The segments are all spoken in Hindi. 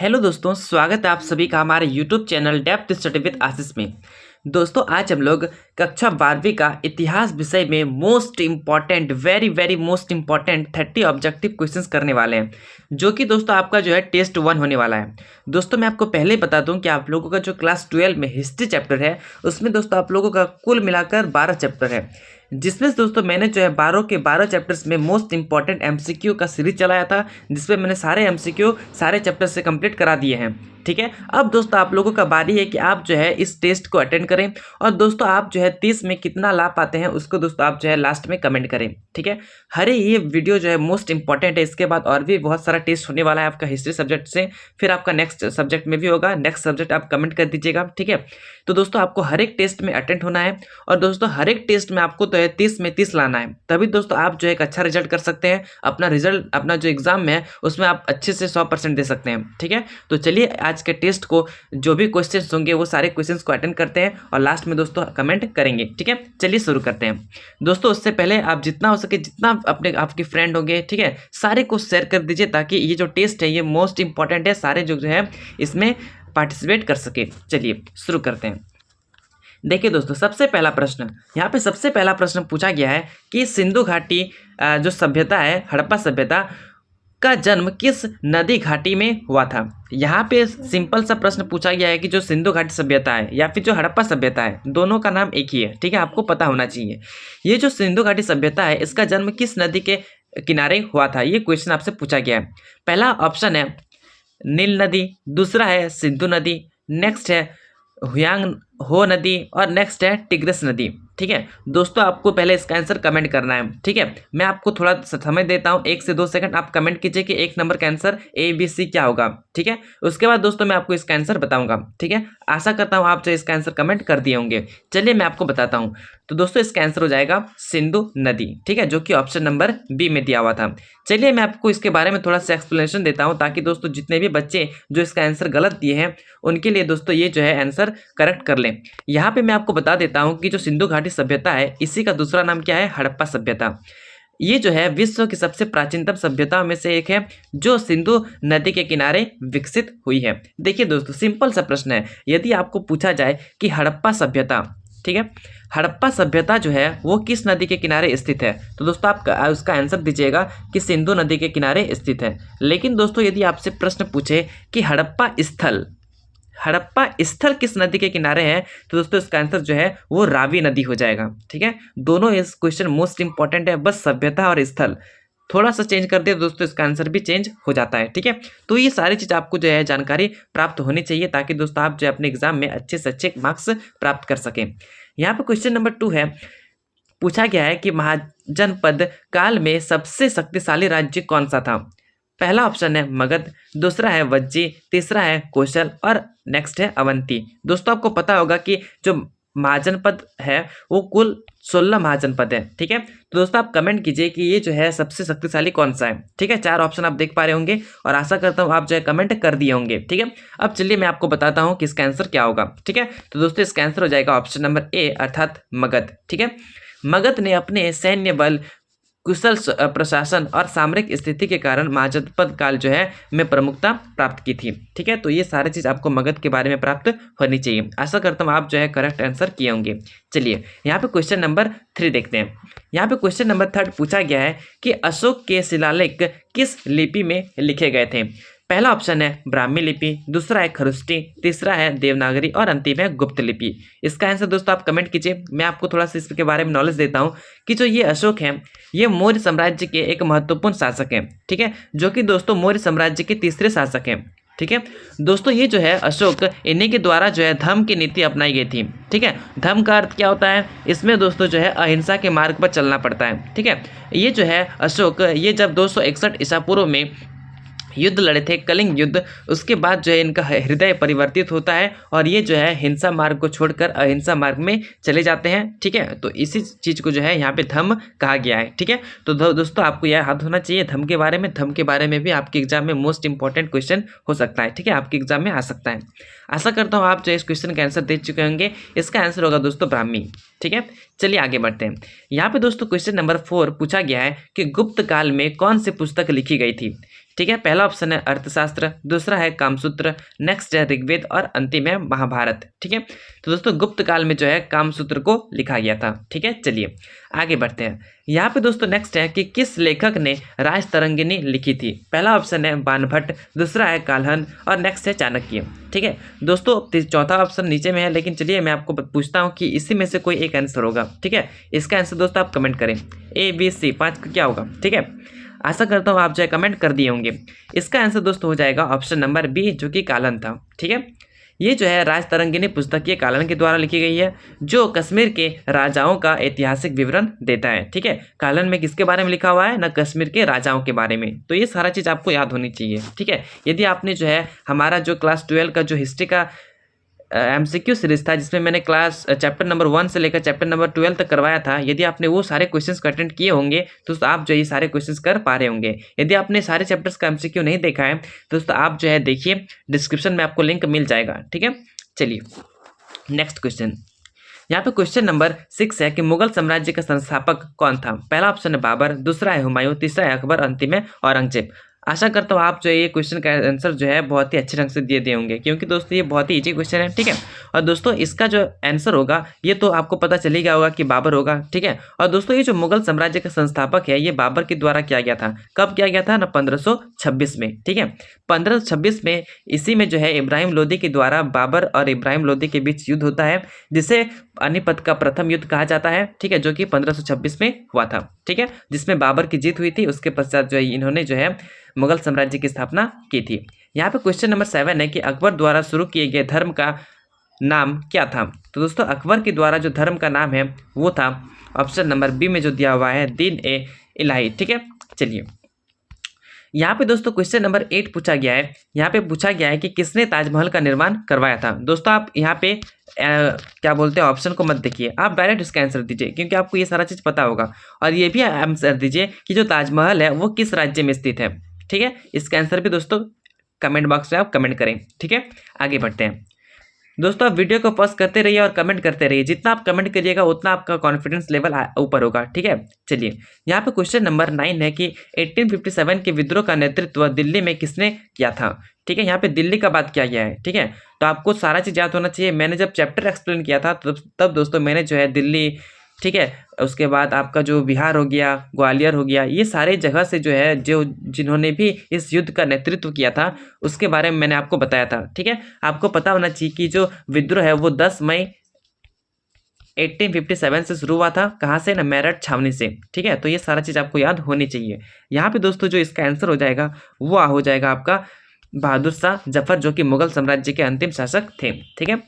हेलो दोस्तों, स्वागत है आप सभी का हमारे YouTube channel Depth Study with Ashish में। दोस्तों आज हम लोग कक्षा 12वीं का इतिहास विषय में most important very most important 30 objective questions करने वाले हैं, जो कि दोस्तों आपका जो है टेस्ट 1 होने वाला है। दोस्तों मैं आपको पहले ही बता दूं कि आप लोगों का जो क्लास 12 में हिस्ट्री चैप्टर है उसमें दोस्तों आप लोगों का कुल मिलाकर 12 चैप्टर है, जिसमें से दोस्तों मैंने जो है 12 के 12 चैप्टर्स में मोस्ट इंपॉर्टेंट एमसीक्यू का सीरीज चलाया था, जिसमें मैंने सारे एमसीक्यू सारे चैप्टर से कंप्लीट करा दिए हैं। ठीक है, अब दोस्तों आप लोगों का बारी है कि आप जो है इस टेस्ट को अटेंड करें और दोस्तों आप जो है 30 में कितना ला पाते हैं उसको दोस्तों आप जो है लास्ट में कमेंट करें। ठीक है, हर ये वीडियो जो है मोस्ट इंपॉर्टेंट है। इसके बाद और भी बहुत सारा टेस्ट होने वाला है आपका हिस्ट्री सब्जेक्ट से, फिर आपका नेक्स्ट सब्जेक्ट में भी होगा। नेक्स्ट सब्जेक्ट आप कमेंट कर दीजिएगा। ठीक है, तो दोस्तों आपको हर एक टेस्ट में अटेंड होना है और दोस्तों हर एक टेस्ट में आपको तो है 30 में 30 लाना है, तभी दोस्तों आप जो है एक अच्छा रिजल्ट कर सकते हैं। अपना रिजल्ट अपना जो एग्जाम है उसमें आप अच्छे से 100% दे सकते हैं। ठीक है, तो चलिए आज के टेस्ट को जो भी क्वेश्चंस होंगे वो सारे क्वेश्चंस को अटेंड करते हैं और लास्ट में दोस्तों कमेंट करेंगे। ठीक है, चलिए शुरू करते हैं। दोस्तों उससे पहले आप जितना हो सके जितना अपने आपके फ्रेंड होंगे, ठीक है, सारे को शेयर कर दीजिए ताकि ये जो टेस्ट है ये मोस्ट इंपॉर्टेंट है, सारे जो है इसमें पार्टिसिपेट कर सके। चलिए शुरू करते हैं। देखिए दोस्तों सबसे पहला प्रश्न यहाँ पे सबसे पहला प्रश्न पूछा गया है कि सिंधु घाटी जो सभ्यता है, हड़प्पा सभ्यता का जन्म किस नदी घाटी में हुआ था। यहाँ पे सिंपल सा प्रश्न पूछा गया है कि जो सिंधु घाटी सभ्यता है या फिर जो हड़प्पा सभ्यता है, दोनों का नाम एक ही है। ठीक है, आपको पता होना चाहिए। ये जो सिंधु घाटी सभ्यता है इसका जन्म किस नदी के किनारे हुआ था, ये क्वेश्चन आपसे पूछा गया है। पहला ऑप्शन है नील नदी, दूसरा है सिंधु नदी, नेक्स्ट है हुयांग हो नदी और नेक्स्ट है टिग्रिस नदी। ठीक है दोस्तों, आपको पहले इसका आंसर कमेंट करना है। ठीक है, मैं आपको थोड़ा समय देता हूं, 1 से 2 सेकंड आप कमेंट कीजिए कि 1 नंबर का आंसर ABC क्या होगा। ठीक है, उसके बाद दोस्तों मैं आपको इसका आंसर बताऊंगा। ठीक है, आशा करता हूं आप जो इसका आंसर कमेंट कर दिए होंगे। चलिए मैं आपको बताता हूं। तो दोस्तों इसका आंसर हो जाएगा सिंधु नदी। ठीक है, जो कि ऑप्शन नंबर B में दिया हुआ था। चलिए मैं आपको इसके बारे में थोड़ा सा एक्सप्लेनेशन देता हूं ताकि दोस्तों जितने भी बच्चे जो इसका आंसर गलत दिए हैं उनके लिए दोस्तों ये जो है आंसर करेक्ट कर लें। यहाँ पे मैं आपको बता देता हूं कि जो सिंधु घाटी सभ्यता है इसी का दूसरा नाम क्या है, हड़प्पा सभ्यता। ये जो है विश्व की सबसे प्राचीनतम सभ्यताओं में से एक है जो सिंधु नदी के किनारे विकसित हुई है। देखिए दोस्तों सिंपल सा प्रश्न है, यदि आपको पूछा जाए कि हड़प्पा सभ्यता, ठीक है, हड़प्पा सभ्यता जो है वो किस नदी के किनारे स्थित है, तो दोस्तों आप उसका आंसर दीजिएगा कि सिंधु नदी के किनारे स्थित है। लेकिन दोस्तों यदि आपसे प्रश्न पूछे कि हड़प्पा स्थल किस नदी के किनारे है, तो दोस्तों इसका आंसर जो है वो रावी नदी हो जाएगा। ठीक है, दोनों इस क्वेश्चन मोस्ट इंपॉर्टेंट है, बस सभ्यता और स्थल थोड़ा सा चेंज कर दे दोस्तों इसका आंसर भी चेंज हो जाता है। ठीक है, तो ये सारी चीज़ आपको जो है जानकारी प्राप्त होनी चाहिए ताकि दोस्तों आप जो है अपने एग्जाम में अच्छे से अच्छे मार्क्स प्राप्त कर सकें। यहाँ पे क्वेश्चन नंबर 2 है, पूछा गया है कि महाजनपद काल में सबसे शक्तिशाली राज्य कौन सा था। पहला ऑप्शन है मगध, दूसरा है वज्जी, तीसरा है कौशल और नेक्स्ट है अवंती। दोस्तों आपको पता होगा कि जो महाजनपद है वो कुल 16 महाजनपद है। ठीक है, तो दोस्तों आप कमेंट कीजिए कि ये जो है सबसे शक्तिशाली कौन सा है। ठीक है, 4 ऑप्शन आप देख पा रहे होंगे और आशा करता हूँ आप जो है कमेंट कर दिए होंगे। ठीक है, अब चलिए मैं आपको बताता हूँ कि इसका आंसर क्या होगा। ठीक है, तो दोस्तों इसका आंसर हो जाएगा ऑप्शन नंबर A अर्थात मगध। ठीक है, मगध ने अपने सैन्य बल, कुशल प्रशासन और सामरिक स्थिति के कारण महाजनपद काल जो है में प्रमुखता प्राप्त की थी। ठीक है, तो ये सारी चीज़ आपको मगध के बारे में प्राप्त होनी चाहिए। आशा करता हूँ आप जो है करेक्ट आंसर किए होंगे। चलिए यहाँ पे क्वेश्चन नंबर 3 देखते हैं। यहाँ पे क्वेश्चन नंबर 3 पूछा गया है कि अशोक के शिलालेख किस लिपि में लिखे गए थे। पहला ऑप्शन है ब्राह्मी लिपि, दूसरा है खरुष्टी, तीसरा है देवनागरी और अंतिम है गुप्त लिपि। इसका आंसर दोस्तों आप कमेंट कीजिए। मैं आपको थोड़ा सा इसके बारे में नॉलेज देता हूँ कि जो ये अशोक हैं ये मौर्य साम्राज्य के एक महत्वपूर्ण शासक हैं। ठीक है, जो कि दोस्तों मौर्य साम्राज्य के तीसरे शासक हैं। ठीक है दोस्तों, ये जो है अशोक, इन्हीं के द्वारा जो है धम्म की नीति अपनाई गई थी। ठीक है, धम्म का अर्थ क्या होता है, इसमें दोस्तों जो है अहिंसा के मार्ग पर चलना पड़ता है। ठीक है, ये जो है अशोक, ये जब 261 ईसा पूर्व में युद्ध लड़े थे, कलिंग युद्ध, उसके बाद जो है इनका हृदय परिवर्तित होता है और ये जो है हिंसा मार्ग को छोड़कर अहिंसा मार्ग में चले जाते हैं। ठीक है, तो इसी चीज़ को जो है यहाँ पे धम्म कहा गया है। ठीक है, तो दोस्तों आपको यह याद होना चाहिए धम्म के बारे में। धम्म के बारे में भी आपके एग्जाम में मोस्ट इंपॉर्टेंट क्वेश्चन हो सकता है। ठीक है, आपके एग्जाम में आ सकता है। आशा करता हूँ आप जो इस क्वेश्चन का आंसर दे चुके होंगे। इसका आंसर होगा दोस्तों ब्राह्मी। ठीक है, चलिए आगे बढ़ते हैं। यहाँ पे दोस्तों क्वेश्चन नंबर 4 पूछा गया है कि गुप्त काल में कौन सी पुस्तक लिखी गई थी। ठीक है, पहला ऑप्शन है अर्थशास्त्र, दूसरा है कामसूत्र, नेक्स्ट है ऋग्वेद और अंतिम है महाभारत। ठीक है, तो दोस्तों गुप्त काल में जो है कामसूत्र को लिखा गया था। ठीक है, चलिए आगे बढ़ते हैं। यहाँ पे दोस्तों नेक्स्ट है कि किस लेखक ने राजतरंगिणी लिखी थी। पहला ऑप्शन है बाणभट्ट, दूसरा है काल्हन और नेक्स्ट है चाणक्य। ठीक है दोस्तों, चौथा ऑप्शन नीचे में है, लेकिन चलिए मैं आपको पूछता हूँ कि इसी में से कोई एक आंसर होगा। ठीक है, इसका आंसर दोस्तों आप कमेंट करें, A B C 5 का क्या होगा। ठीक है, आशा करता हूँ आप जो है कमेंट कर दिए होंगे। इसका आंसर दोस्तों हो जाएगा ऑप्शन नंबर बी, जो कि कालन था। ठीक है, ये जो है राजतरंगिणी पुस्तक ये कालन के द्वारा लिखी गई है, जो कश्मीर के राजाओं का ऐतिहासिक विवरण देता है। ठीक है, कालन में किसके बारे में लिखा हुआ है ना, कश्मीर के राजाओं के बारे में। तो ये सारा चीज़ आपको याद होनी चाहिए। ठीक है, यदि आपने जो है हमारा जो क्लास 12 का जो हिस्ट्री का MCQ सीरीज था, जिसमें मैंने क्लास चैप्टर नंबर 1 से लेकर चैप्टर नंबर 12 तक करवाया था, यदि आपने वो सारे क्वेश्चंस को अटेंड किए होंगे तो आप जो ये सारे क्वेश्चंस कर पा रहे होंगे। यदि आपने सारे चैप्टर्स का MCQ नहीं देखा है दोस्तों, आप जो है देखिए, डिस्क्रिप्शन में आपको लिंक मिल जाएगा। ठीक है, चलिए नेक्स्ट क्वेश्चन। यहाँ पे क्वेश्चन नंबर 6 है कि मुगल साम्राज्य का संस्थापक कौन था। पहला ऑप्शन है बाबर, दूसरा है हुमायूं, तीसरा है अकबर, अंतिम है औरंगजेब। आशा करता हूँ आप जो है ये क्वेश्चन का आंसर जो है बहुत ही अच्छे ढंग से दिए होंगे, क्योंकि दोस्तों ये बहुत ही इजी क्वेश्चन है। ठीक है, और दोस्तों इसका जो आंसर होगा ये तो आपको पता चल ही गया होगा कि बाबर होगा। ठीक है, और दोस्तों ये जो मुगल साम्राज्य का संस्थापक है ये बाबर के द्वारा किया गया था। कब किया गया था ना, 1526 में। ठीक है, 1526 में इसी में जो है इब्राहिम लोदी के द्वारा बाबर और इब्राहिम लोदी के बीच युद्ध होता है, जिसे पानीपत का प्रथम युद्ध कहा जाता है। ठीक है, जो कि 1526 में हुआ था। ठीक है, जिसमें बाबर की जीत हुई थी। उसके पश्चात जो है इन्होंने जो है मुगल साम्राज्य की स्थापना की थी। यहाँ पे क्वेश्चन नंबर 7 है कि अकबर द्वारा शुरू किए गए धर्म का नाम क्या था। तो दोस्तों अकबर के द्वारा जो धर्म का नाम है वो था ऑप्शन नंबर बी में जो दिया हुआ है, दीन ए इलाही। ठीक है, चलिए यहाँ पे दोस्तों क्वेश्चन नंबर 8 पूछा गया है। यहाँ पे पूछा गया है कि किसने ताजमहल का निर्माण करवाया था। दोस्तों आप यहाँ पे क्या बोलते हैं, ऑप्शन को मत देखिए, आप डायरेक्ट इसका आंसर दीजिए, क्योंकि आपको ये सारा चीज़ पता होगा। और ये भी आंसर दीजिए कि जो ताजमहल है वो किस राज्य में स्थित है। ठीक है, इसका आंसर भी दोस्तों कमेंट बॉक्स में आप कमेंट करें। ठीक है, आगे बढ़ते हैं दोस्तों, आप वीडियो को पॉज करते रहिए और कमेंट करते रहिए। जितना आप कमेंट करिएगा उतना आपका कॉन्फिडेंस लेवल ऊपर होगा। ठीक है, चलिए यहाँ पे क्वेश्चन नंबर 9 है कि 1857 के विद्रोह का नेतृत्व दिल्ली में किसने किया था। ठीक है, यहाँ पे दिल्ली का बात किया गया है। ठीक है, तो आपको सारा चीज़ याद होना चाहिए। मैंने जब चैप्टर एक्सप्लेन किया था तब दोस्तों मैंने जो है दिल्ली, ठीक है, उसके बाद आपका जो बिहार हो गया, ग्वालियर हो गया, ये सारे जगह से जो है जिन्होंने भी इस युद्ध का नेतृत्व किया था उसके बारे में मैंने आपको बताया था। ठीक है, आपको पता होना चाहिए कि जो विद्रोह है वो 10 मई 1857 से शुरू हुआ था। कहाँ से ना, मेरठ छावनी से। ठीक है, तो ये सारा चीज़ आपको याद होनी चाहिए। यहाँ पे दोस्तों जो इसका आंसर हो जाएगा वो हो जाएगा आपका बहादुर शाह जफर, जो कि मुगल साम्राज्य के अंतिम शासक थे। ठीक है,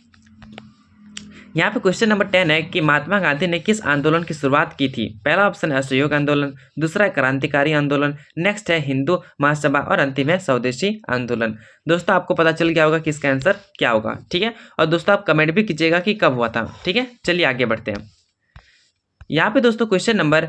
यहाँ पे क्वेश्चन नंबर 10 है कि महात्मा गांधी ने किस आंदोलन की शुरुआत की थी। पहला ऑप्शन है असहयोग आंदोलन, दूसरा है क्रांतिकारी आंदोलन, नेक्स्ट है हिंदू महासभा और अंतिम है स्वदेशी आंदोलन। दोस्तों आपको पता चल गया होगा कि इसका आंसर क्या होगा। ठीक है, और दोस्तों आप कमेंट भी कीजिएगा कि कब हुआ था। ठीक है, चलिए आगे बढ़ते हैं। यहाँ पे दोस्तों क्वेश्चन नंबर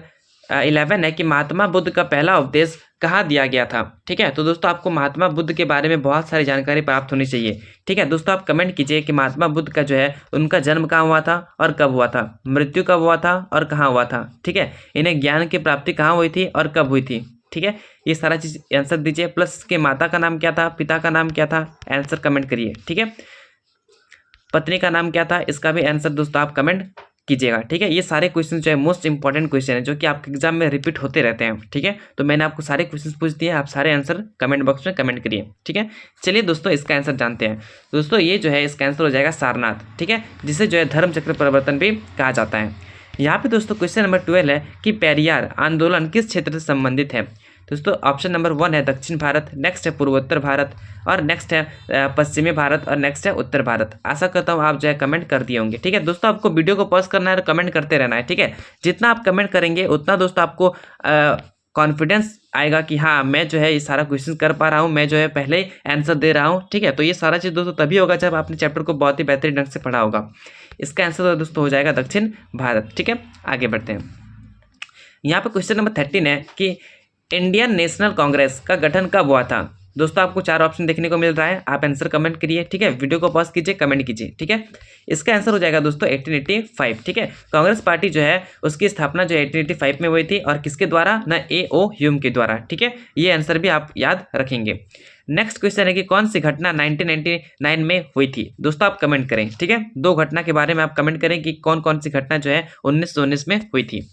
11 है कि महात्मा बुद्ध का पहला उपदेश कहाँ दिया गया था। ठीक है, तो दोस्तों आपको महात्मा बुद्ध के बारे में बहुत सारी जानकारी प्राप्त होनी चाहिए। ठीक है, दोस्तों आप कमेंट कीजिए कि महात्मा बुद्ध का जो है उनका जन्म कहाँ हुआ था और कब हुआ था, मृत्यु कब हुआ था और कहाँ हुआ था। ठीक है, इन्हें ज्ञान की प्राप्ति कहाँ हुई थी और कब हुई थी। ठीक है, ये सारा चीज़ आंसर दीजिए। प्लस के माता का नाम क्या था, पिता का नाम क्या था, आंसर कमेंट करिए। ठीक है, पत्नी का नाम क्या था, इसका भी आंसर दोस्तों आप कमेंट कीजिएगा। ठीक है, ये सारे क्वेश्चन जो है मोस्ट इंपॉर्टेंट क्वेश्चन है, जो कि आपके एग्जाम में रिपीट होते रहते हैं। ठीक है, तो मैंने आपको सारे क्वेश्चन पूछ दिए, आप सारे आंसर कमेंट बॉक्स में कमेंट करिए। ठीक है, चलिए दोस्तों इसका आंसर जानते हैं। दोस्तों ये जो है इसका आंसर हो जाएगा सारनाथ। ठीक है, जिसे जो है धर्म चक्र परिवर्तन भी कहा जाता है। यहाँ पे दोस्तों क्वेश्चन नंबर 12 है कि पेरियार आंदोलन किस क्षेत्र से संबंधित है। दोस्तों ऑप्शन नंबर 1 है दक्षिण भारत, नेक्स्ट है पूर्वोत्तर भारत और नेक्स्ट है पश्चिमी भारत और नेक्स्ट है उत्तर भारत। आशा करता हूँ आप जो है कमेंट कर दिए होंगे। ठीक है दोस्तों, आपको वीडियो को पॉज करना है और कमेंट करते रहना है। ठीक है, जितना आप कमेंट करेंगे उतना दोस्तों आपको कॉन्फिडेंस आएगा कि हाँ मैं जो है ये सारा क्वेश्चन कर पा रहा हूँ, मैं जो है पहले ही आंसर दे रहा हूँ। ठीक है, तो ये सारा चीज़ दोस्तों तभी होगा जब आपने चैप्टर को बहुत ही बेहतरीन ढंग से पढ़ा होगा। इसका आंसर दोस्तों हो जाएगा दक्षिण भारत। ठीक है, आगे बढ़ते हैं। यहाँ पे क्वेश्चन नंबर 13 है कि इंडियन नेशनल कांग्रेस का गठन कब हुआ था। दोस्तों आपको 4 ऑप्शन देखने को मिल रहा है, आप आंसर कमेंट करिए, ठीक है, वीडियो को पॉज कीजिए, कमेंट कीजिए, ठीक है। इसका आंसर हो जाएगा दोस्तों 1885, ठीक है। कांग्रेस पार्टी जो है उसकी स्थापना जो 1885 में हुई थी, और किसके द्वारा, ना A.O. ह्यूम के द्वारा, ठीक है। ये आंसर भी आप याद रखेंगे। नेक्स्ट क्वेश्चन है कि कौन सी घटना 1999 में हुई थी। दोस्तों आप कमेंट करें, ठीक है, 2 घटना के बारे में आप कमेंट करें कि कौन कौन सी घटना जो है 1919 में हुई थी।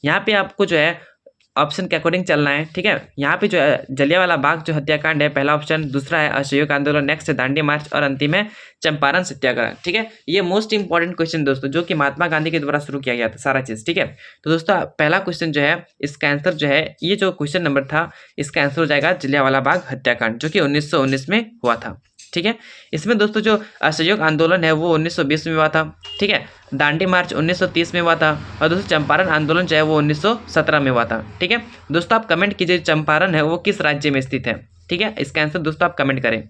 यहाँ पे आपको जो है ऑप्शन के अकॉर्डिंग चलना है, ठीक है। यहाँ पे जो है जलियांवाला बाग जो हत्याकांड है पहला ऑप्शन, दूसरा है असहयोग आंदोलन, नेक्स्ट है दांडी मार्च, और अंतिम है चंपारण सत्याग्रह, ठीक है। ये मोस्ट इंपॉर्टेंट क्वेश्चन दोस्तों, जो कि महात्मा गांधी के द्वारा शुरू किया गया था सारा चीज, ठीक है। तो दोस्तों पहला क्वेश्चन जो है इसका आंसर जो है, ये जो क्वेश्चन नंबर था इसका आंसर हो जाएगा जलियांवाला बाग हत्याकांड, जो कि 1919 में हुआ था, ठीक है। इसमें दोस्तों जो असहयोग आंदोलन है वो 1920 में हुआ था, ठीक है। दांडी मार्च 1930 में हुआ था, और दोस्तों चंपारण आंदोलन जो है वो 1917 में हुआ था, ठीक है। दोस्तों आप कमेंट कीजिए चंपारण है वो किस राज्य में स्थित है, ठीक है। इसका आंसर दोस्तों आप कमेंट करें।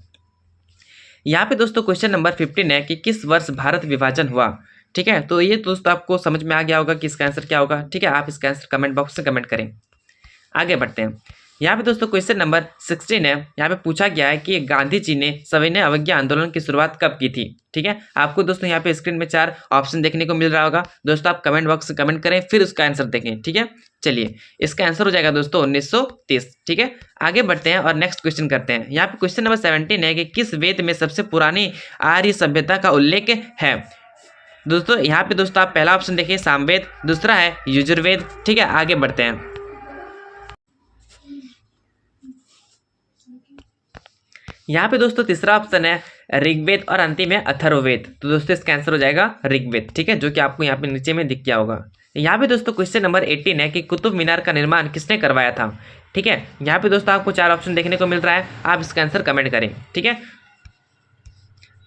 यहाँ पे दोस्तों क्वेश्चन नंबर 15 है कि किस वर्ष भारत विभाजन हुआ, ठीक है। तो ये दोस्तों आपको समझ में आ गया होगा कि इसका आंसर क्या होगा, ठीक है। आप इसका आंसर कमेंट बॉक्स में कमेंट करें। आगे बढ़ते हैं। यहाँ पे दोस्तों क्वेश्चन नंबर 16 है, यहाँ पे पूछा गया है कि गांधी जी ने सविनय अवज्ञा आंदोलन की शुरुआत कब की थी, ठीक है। आपको दोस्तों यहाँ पे स्क्रीन में 4 ऑप्शन देखने को मिल रहा होगा, दोस्तों आप कमेंट बॉक्स में कमेंट करें, फिर उसका आंसर देखें, ठीक है। चलिए इसका आंसर हो जाएगा दोस्तों 1930, ठीक है। आगे बढ़ते हैं और नेक्स्ट क्वेश्चन करते हैं। यहाँ पे क्वेश्चन नंबर 17 है कि किस वेद में सबसे पुरानी आर्य सभ्यता का उल्लेख है। दोस्तों यहाँ पे दोस्तों आप पहला ऑप्शन देखिए सामवेद, दूसरा है यजुर्वेद, ठीक है। आगे बढ़ते हैं। यहाँ पे दोस्तों तीसरा ऑप्शन है ऋग्वेद, और अंतिम है अथर्ववेद। तो दोस्तों इसका आंसर हो जाएगा ऋग्वेद, ठीक है, जो कि आपको यहाँ पे नीचे में दिख गया होगा। यहाँ पे दोस्तों क्वेश्चन नंबर 18 है कि कुतुब मीनार का निर्माण किसने करवाया था, ठीक है। यहाँ पे दोस्तों आपको 4 ऑप्शन देखने को मिल रहा है, आप इसका आंसर कमेंट करें, ठीक है।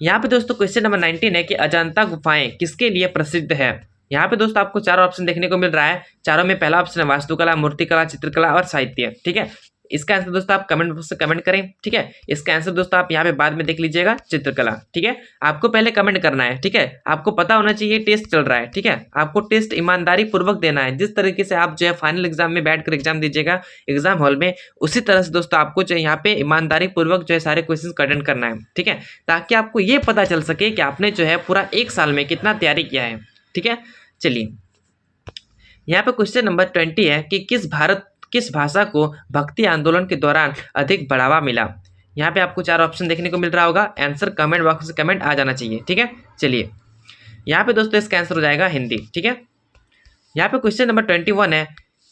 यहाँ पे दोस्तों क्वेश्चन नंबर 19 है कि अजंता गुफाएं किसके लिए प्रसिद्ध है। यहाँ पे दोस्तों आपको 4 ऑप्शन देखने को मिल रहा है, चारों में पहला ऑप्शन है वास्तुकला, मूर्तिकला, चित्रकला और साहित्य, ठीक है। इसका आंसर दोस्तों आप कमेंट बॉक्स से कमेंट करें, ठीक है। इसका आंसर दोस्तों आप यहाँ पे बाद में देख लीजिएगा, चित्रकला, ठीक है। आपको पहले कमेंट करना है, ठीक है। आपको पता होना चाहिए टेस्ट चल रहा है, ठीक है। आपको टेस्ट ईमानदारी पूर्वक देना है, जिस तरीके से आप जो है फाइनल एग्जाम में बैठकर एग्जाम दीजिएगा एग्जाम हॉल में, उसी तरह से दोस्तों आपको जो है यहाँ पे ईमानदारी पूर्वक जो है सारे क्वेश्चन अटेंड करना है, ठीक है, ताकि आपको ये पता चल सके कि आपने जो है पूरा 1 साल में कितना तैयारी किया है, ठीक है। चलिए यहाँ पे क्वेश्चन नंबर 20 है कि किस भाषा को भक्ति आंदोलन के दौरान अधिक बढ़ावा मिला। यहाँ पे आपको 4 ऑप्शन देखने को मिल रहा होगा, आंसर कमेंट बॉक्स में कमेंट आ जाना चाहिए, ठीक है। चलिए यहाँ पे दोस्तों इसका आंसर हो जाएगा हिंदी, ठीक है। यहाँ पे क्वेश्चन नंबर 21 है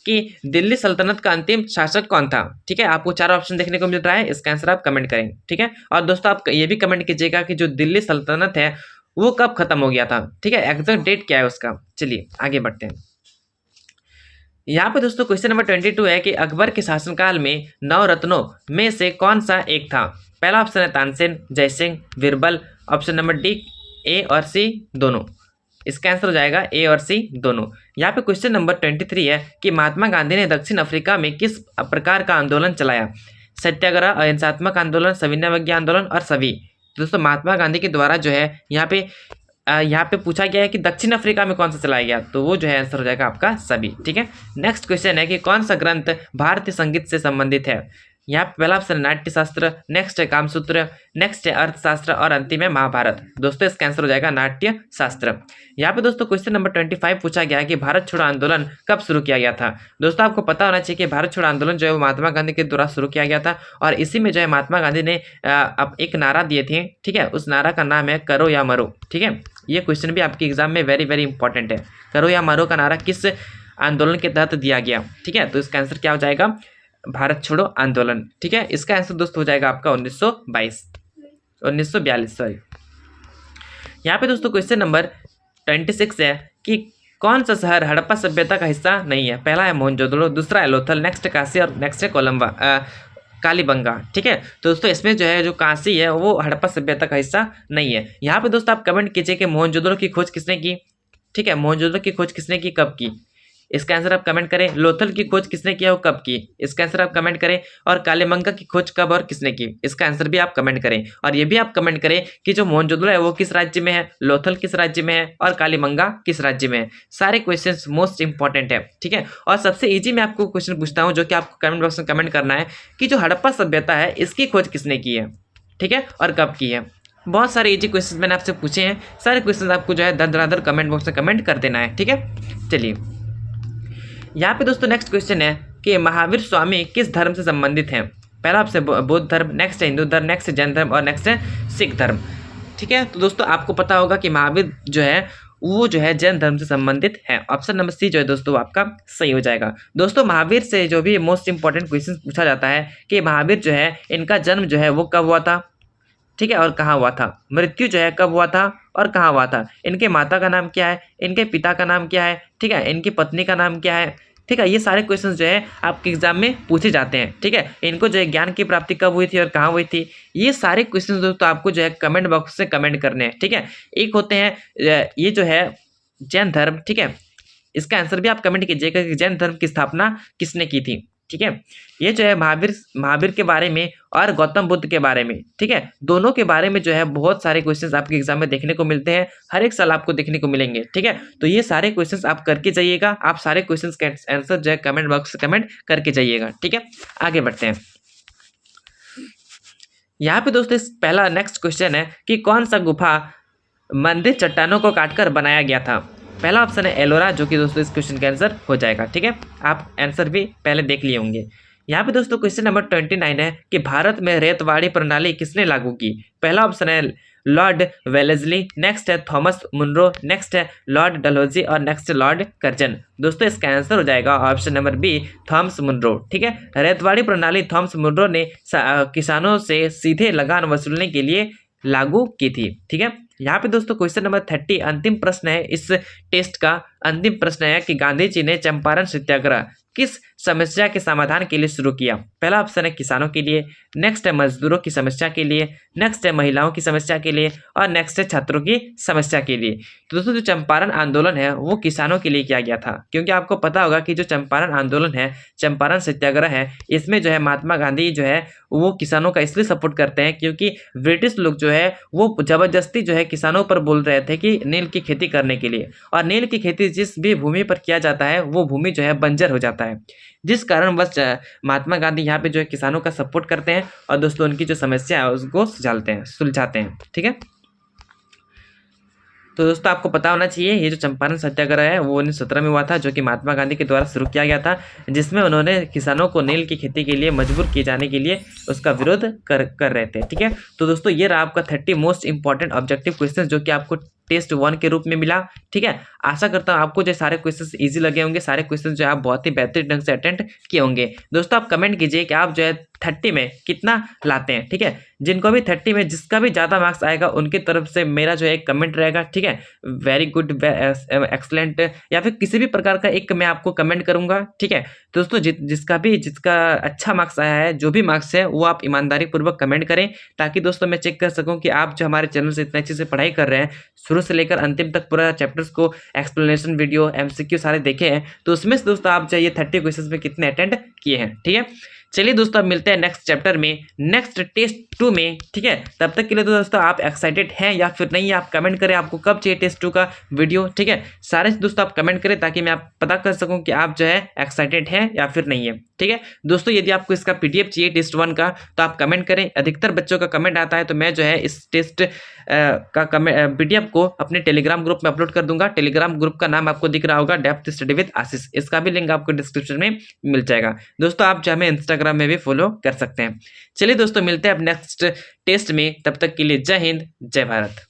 कि दिल्ली सल्तनत का अंतिम शासक कौन था, ठीक है। आपको 4 ऑप्शन देखने को मिल रहा है, इसका आंसर आप कमेंट करें, ठीक है। और दोस्तों आप ये भी कमेंट कीजिएगा कि जो दिल्ली सल्तनत है वो कब खत्म हो गया था, ठीक है, एग्जैक्ट डेट क्या है उसका। चलिए आगे बढ़ते हैं। यहाँ पे दोस्तों क्वेश्चन नंबर 22 है कि अकबर के शासनकाल में 9 रत्नों में से कौन सा एक था। पहला ऑप्शन है Tansen, Jaisingh, Birbal, option number D A और सी दोनों। इसका आंसर हो जाएगा ए और सी दोनों। यहाँ पे क्वेश्चन नंबर 23 है कि महात्मा गांधी ने दक्षिण अफ्रीका में किस प्रकार का आंदोलन चलाया। सत्याग्रह, अहिंसात्मक आंदोलन, सविनय अवज्ञा आंदोलन और सभी। दोस्तों महात्मा गांधी के द्वारा जो है यहाँ पे पूछा गया है कि दक्षिण अफ्रीका में कौन सा चलाया गया, तो वो जो है आंसर हो जाएगा आपका सभी, ठीक है। नेक्स्ट क्वेश्चन है कि कौन सा ग्रंथ भारतीय संगीत से संबंधित है। यहाँ पे पहला ऑप्शन नाट्य शास्त्र, नेक्स्ट है कामसूत्र, नेक्स्ट है अर्थशास्त्र और अंतिम है महाभारत। दोस्तों इसका आंसर हो जाएगा नाट्य शास्त्र। यहाँ पे दोस्तों क्वेश्चन नंबर 25 पूछा गया है कि भारत छोड़ो आंदोलन कब शुरू किया गया था। दोस्तों आपको पता होना चाहिए कि भारत छोड़ो आंदोलन जो है वो महात्मा गांधी के द्वारा शुरू किया गया था, और इसी में जो है महात्मा गांधी ने अब एक नारा दिए थे, ठीक है। उस नारा का नाम है करो या मरो, ठीक है। ये क्वेश्चन भी आपके एग्जाम में वेरी वेरी इंपॉर्टेंट है। करो या मरो का नारा किस आंदोलन के तहत दिया गया, ठीक है। तो इसका आंसर क्या हो जाएगा, भारत छोड़ो आंदोलन, ठीक है। इसका आंसर दोस्तों हो जाएगा आपका 1942 सॉरी। यहाँ पे दोस्तों क्वेश्चन नंबर 26 है कि कौन सा शहर हड़प्पा सभ्यता का हिस्सा नहीं है। पहला है मोहनजोदड़ो, दूसरा है लोथल, नेक्स्ट काशी और नेक्स्ट है कोलंबा कालीबंगा, ठीक है। तो दोस्तों इसमें जो है जो काशी है वो हड़प्पा सभ्यता का हिस्सा नहीं है। यहाँ पे दोस्तों आप कमेंट कीजिए कि मोहनजोदड़ो की खोज किसने की, ठीक है। मोहनजोदड़ो की खोज किसने की, कब की। इसका आंसर आप कमेंट करें। लोथल की खोज किसने किया और कब की, इसका आंसर आप कमेंट करें। और कालीबंगा की खोज कब और किसने की, इसका आंसर भी आप कमेंट करें। और ये भी आप कमेंट करें कि जो मोहनजोदड़ो है वो किस राज्य में है, लोथल किस राज्य में है और कालीबंगा किस राज्य में है। सारे क्वेश्चंस मोस्ट इंपॉर्टेंट है, ठीक है। और सबसे इजी मैं आपको क्वेश्चन पूछता हूं जो कि आपको कमेंट बॉक्स में कमेंट करना है कि जो हड़प्पा सभ्यता है इसकी खोज किसने की है, ठीक है, और कब की है। बहुत सारे इजी क्वेश्चंस मैंने आपसे पूछे हैं, सारे क्वेश्चंस आपको जो है धड़ाधड़ कमेंट बॉक्स में कमेंट कर देना है, ठीक है। चलिए यहाँ पे दोस्तों नेक्स्ट क्वेश्चन है कि महावीर स्वामी किस धर्म से संबंधित हैं। पहला आपसे बौद्ध धर्म, नेक्स्ट है हिंदू धर्म, नेक्स्ट है जैन धर्म और नेक्स्ट है सिख धर्म, ठीक है। तो दोस्तों आपको पता होगा कि महावीर जो है वो जो है जैन धर्म से संबंधित है। ऑप्शन नंबर सी जो है दोस्तों आपका सही हो जाएगा। दोस्तों महावीर से जो भी मोस्ट इंपॉर्टेंट क्वेश्चन पूछा जाता है कि महावीर जो है इनका जन्म जो है वो कब हुआ था, ठीक है, और कहाँ हुआ था। मृत्यु जो है कब हुआ था और कहाँ हुआ था। इनके माता का नाम क्या है, इनके पिता का नाम क्या है, ठीक है, इनकी पत्नी का नाम क्या है, ठीक है। ये सारे क्वेश्चंस जो है आपके एग्जाम में पूछे जाते हैं, ठीक है। इनको जो है ज्ञान की प्राप्ति कब हुई थी और कहाँ हुई थी, ये सारे क्वेश्चंस दोस्तों आपको जो है कमेंट बॉक्स से कमेंट करने हैं, ठीक है। एक होते हैं ये जो है जैन धर्म, ठीक है, इसका आंसर भी आप कमेंट कीजिएगा कि जैन धर्म की स्थापना किसने की थी, ठीक है। ये जो है महावीर के बारे में और गौतम बुद्ध के बारे में, ठीक है, दोनों के बारे में जो है बहुत सारे क्वेश्चंस आपके एग्जाम में देखने को मिलते हैं, हर एक साल आपको देखने को मिलेंगे, ठीक है। तो ये सारे क्वेश्चंस आप करके जाइएगा, आप सारे क्वेश्चंस के आंसर जो है कमेंट बॉक्स से कमेंट करके जाइएगा, ठीक है। आगे बढ़ते हैं। यहाँ पे दोस्तों पहला नेक्स्ट क्वेश्चन है कि कौन सा गुफा मंदिर चट्टानों को काटकर बनाया गया था। पहला ऑप्शन है एलोरा, जो कि दोस्तों इस क्वेश्चन का आंसर हो जाएगा, ठीक है। आप आंसर भी पहले देख लिए होंगे। यहाँ पे दोस्तों क्वेश्चन नंबर 29 है कि भारत में रेतवाड़ी प्रणाली किसने लागू की। पहला ऑप्शन है लॉर्ड वेलेस्ली, नेक्स्ट है थॉमस मुनरो, नेक्स्ट है लॉर्ड डलहौजी और नेक्स्ट है लॉर्ड कर्जन। दोस्तों इसका आंसर हो जाएगा option number B, Thomas Munro, ठीक है। रेतवाड़ी प्रणाली थॉमस मुनरो ने किसानों से सीधे लगान वसूलने के लिए लागू की थी, ठीक है। यहाँ पे दोस्तों क्वेश्चन नंबर 30 अंतिम प्रश्न है इस टेस्ट का। अंतिम प्रश्न है कि गांधी जी ने चंपारण सत्याग्रह किस समस्या के समाधान के लिए शुरू किया। पहला ऑप्शन है किसानों के लिए, नेक्स्ट है मजदूरों की समस्या के लिए, नेक्स्ट है महिलाओं की समस्या के लिए और नेक्स्ट है छात्रों की समस्या के लिए। तो दोस्तों जो चंपारण आंदोलन है वो किसानों के लिए किया गया था, क्योंकि आपको पता होगा कि जो चंपारण आंदोलन है, चंपारण सत्याग्रह है, इसमें जो है महात्मा गांधी जो है वो किसानों का इसलिए सपोर्ट करते हैं क्योंकि ब्रिटिश लोग जो है वो जबरदस्ती जो है किसानों पर बोल रहे थे कि नील की खेती करने के लिए, और नील की खेती जिस भी भूमि पर किया जाता है वो भूमि जो है बंजर हो जाता है, जिस कारण बस महात्मा गांधी यहाँ पे जो है किसानों का सपोर्ट करते हैं और दोस्तों उनकी जो समस्या है उसको सुलझाते हैं, ठीक है। तो दोस्तों आपको पता होना चाहिए ये जो चंपारण सत्याग्रह है वो 1917 में हुआ था, जो कि महात्मा गांधी के द्वारा शुरू किया गया था, जिसमें उन्होंने किसानों को नील की खेती के लिए मजबूर किए जाने के लिए उसका विरोध कर रहे थे, ठीक है। तो दोस्तों ये रहा आपका 30 मोस्ट इंपॉर्टेंट ऑब्जेक्टिव क्वेश्चन जो कि आपको टेस्ट 1 के रूप में मिला, ठीक है। आशा करता हूँ आपको जो सारे क्वेश्चंस इजी लगे होंगे, सारे क्वेश्चंस जो आप बहुत ही बेहतरीन ढंग से अटेंड किए होंगे। दोस्तों आप कमेंट कीजिए कि आप जो है 30 में कितना लाते हैं, ठीक है। जिनको भी 30 में जिसका भी ज़्यादा मार्क्स आएगा उनकी तरफ से मेरा जो है एक कमेंट रहेगा, ठीक है, वेरी गुड, एक्सलेंट, या फिर किसी भी प्रकार का एक मैं आपको कमेंट करूंगा, ठीक है। दोस्तों जिसका अच्छा मार्क्स आया है, जो भी मार्क्स है वो आप ईमानदारी पूर्वक कमेंट करें, ताकि दोस्तों मैं चेक कर सकूं कि आप जो हमारे चैनल से इतने अच्छे से पढ़ाई कर रहे हैं, शुरू से लेकर अंतिम तक पूरा चैप्टर्स को एक्सप्लेनेशन वीडियो MCQ सारे देखे हैं, तो उसमें से दोस्तों आप चाहिए 30 क्वेश्चंस में कितने अटेंड किए हैं, ठीक है। चलिए दोस्तों अब मिलते हैं नेक्स्ट चैप्टर में, नेक्स्ट टेस्ट 2 में, ठीक है। तब तक के लिए तो दोस्तों आप एक्साइटेड हैं या फिर नहीं, आप कमेंट करें आपको कब चाहिए टेस्ट 2 का वीडियो, ठीक है। सारे दोस्तों आप कमेंट करें ताकि मैं आप पता कर सकूं कि आप जो है एक्साइटेड हैं या फिर नहीं है, ठीक है। दोस्तों यदि आपको इसका PDF चाहिए टेस्ट 1 का तो आप कमेंट करें। अधिकतर बच्चों का कमेंट आता है तो मैं जो है इस टेस्ट का PDF को अपने टेलीग्राम ग्रुप में अपलोड कर दूंगा। टेलीग्राम ग्रुप का नाम आपको दिख रहा होगा, डेप्थ स्टडी विद आशीष, इसका भी लिंक आपको डिस्क्रिप्शन में मिल जाएगा। दोस्तों आप जो हमें इंस्टाग्राम में भी फॉलो कर सकते हैं। चलिए दोस्तों मिलते हैं अब नेक्स्ट टेस्ट में, तब तक के लिए जय हिंद, जय भारत।